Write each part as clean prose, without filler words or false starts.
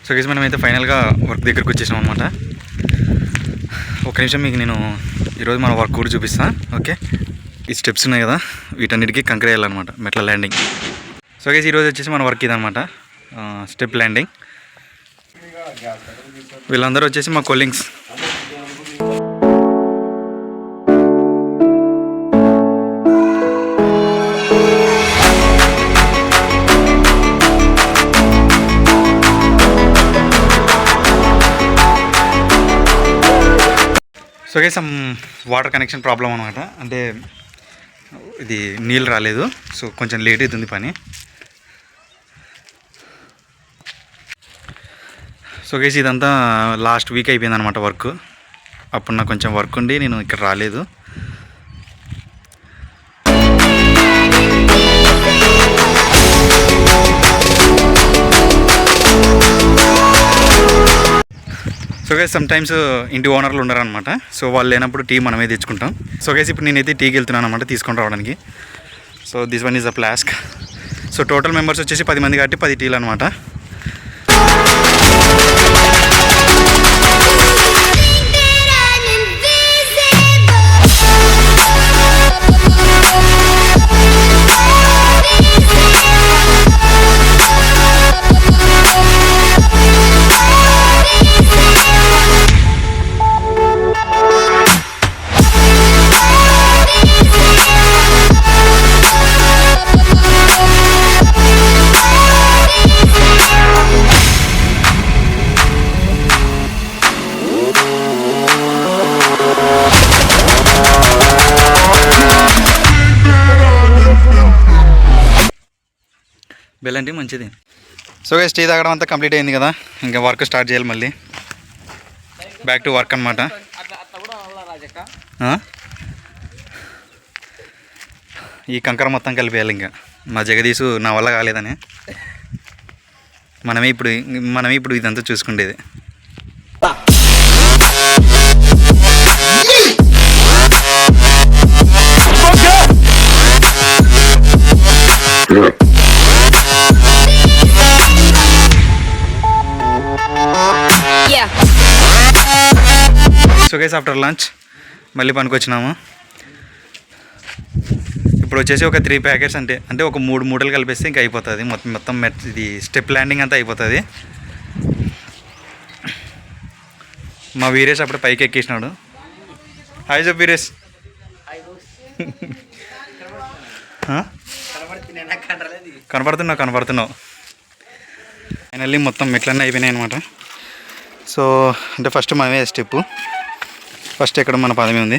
So guys మనమైతే ఫైనల్గా work దగ్గరికి వచ్చేసాం అనమాట. ఒక నిమిషం మీకు నేను ఈరోజు మన వర్క్ కూడా చూపిస్తాను. ఓకే, ఈ స్టెప్స్ ఉన్నాయి కదా, వీటన్నిటికీ కంకర వేయాలన్నమాట, మెట్ల ల్యాండింగ్. సో గైస్ ఈరోజు వచ్చేసి మన వర్క్ ఇదనమాట, స్టెప్ ల్యాండింగ్. వీళ్ళందరూ వచ్చేసి మా colleagues. So guys water connection problem అనమాట, అంటే ఇది నీళ్ళు రాలేదు, సో కొంచెం లేట్ అవుతుంది పని. సో గైస్ ఇదంతా లాస్ట్ వీక్ అయిపోయింది అనమాట వర్క్. అప్పుడు నాకు కొంచెం వర్క్ ఉండి నేను ఇక్కడ రాలేదు. సో గైస్ సమ్టైమ్స్ ఇంటి ఓనర్లు ఉండరు అనమాట, సో వాళ్ళు లేనప్పుడు టీ మనమే తెచ్చుకుంటాం. సో గైస్ ఇప్పుడు నేనైతే టీకి వెళ్తున్నాను అనమాట తీసుకొని రావడానికి. So this one is a flask. So total members వచ్చేసి 10 మంది కాబట్టి 10 టీలు అనమాట. బెల్ అంటే మంచిది. సో గైస్ టీ తాగడం అంతా కంప్లీట్ అయింది కదా, ఇంకా వర్క్ స్టార్ట్ చేయాలి, మళ్ళీ బ్యాక్ టు వర్క్ అనమాట. ఈ కంకర మొత్తం కలిపేయాలి, ఇంకా మా జగదీసు నా వల్ల కాలేదని మనమే ఇప్పుడు ఇదంతా చూసుకుండేది. సో గైస్ ఆఫ్టర్ లంచ్ మళ్ళీ పనికి వచ్చినాము. ఇప్పుడు వచ్చేసి ఒక 3 ప్యాకెట్స్ అంటే ఒక 3 మూటలు కలిపేస్తే ఇంకా అయిపోతుంది, మొత్తం ఇది స్టెప్ ల్యాండింగ్ అంతా అయిపోతుంది. మా వీరేష్ అప్పుడు పైకి ఎక్కేసినాడు. హాయ్ చెప్పు వీరేష్. కనపడుతున్నావు. ఫైనల్లీ మొత్తం మెట్లన్నీ అయిపోయినాయి అనమాట. సో అంటే ఫస్ట్ మనమే స్టెప్, ఫస్ట్ ఇక్కడ మన పదమే ఉంది.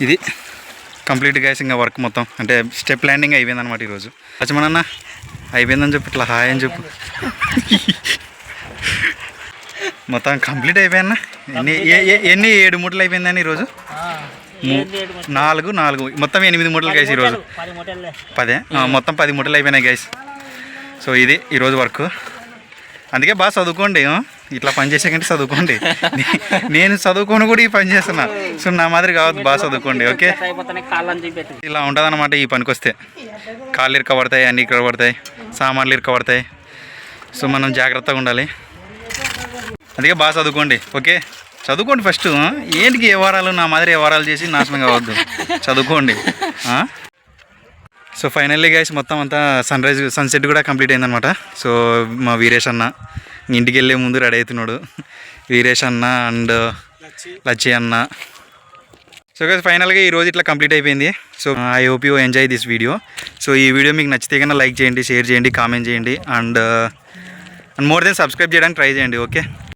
ఇది కంప్లీట్ గైస్, ఇంకా వర్క్ మొత్తం అంటే స్టెప్ ల్యాండింగ్ అయిపోయింది అనమాట ఈరోజు. లక్ష్మణన్న అయిపోయిందని చెప్పి ఇట్లా హాయ్ అని చెప్పు. మొత్తం కంప్లీట్ అయిపోయాన్న. ఎన్ని 7 మూటలు అయిపోయిందని ఈరోజు? 4 మొత్తం 8 మూటలు గైస్ ఈరోజు. 10 మొత్తం 10 మూటలు అయిపోయినాయి గైస్. సో ఇది ఈరోజు వర్క్. అందుకే బాగా చదువుకోండి, ఇట్లా పని చేసే కంటే చదువుకోండి. నేను చదువుకొని కూడా ఈ పని చేస్తున్నా, సో నా మాదిరి కావద్దు, బాగా చదువుకోండి. ఓకే, ఇలా ఉంటుంది అనమాట ఈ పనికి వస్తే. కాళ్ళు ఇరకబడతాయి, అన్నీ ఇరకబడతాయి, సామాన్లు ఇరకబడతాయి. సో మనం జాగ్రత్తగా ఉండాలి, అందుకే బాగా చదువుకోండి. ఓకే, చదువుకోండి ఫస్ట్. ఏంటికి ఏ వారాలు నా మాదిరి ఏ వారాలు చేసి నాశనం కావద్దు, చదువుకోండి. సో ఫైనల్లీ గైస్ మొత్తం అంతా సన్సెట్ కూడా కంప్లీట్ అయిందనమాట. సో మా వీరేష్ అన్న ఇంటికి వెళ్ళే ముందు రెడీ అవుతున్నాడు, వీరేష్ అన్న అండ్ లచ్చి అన్న. సో గైస్ ఫైనల్గా ఈరోజు ఇట్లా కంప్లీట్ అయిపోయింది. So I hope you enjoy this video. So ఈ వీడియో మీకు నచ్చితే కన్నా లైక్ చేయండి, షేర్ చేయండి, కామెంట్ చేయండి, అండ్ మోర్ దెన్ సబ్స్క్రైబ్ చేయడానికి ట్రై చేయండి. ఓకే.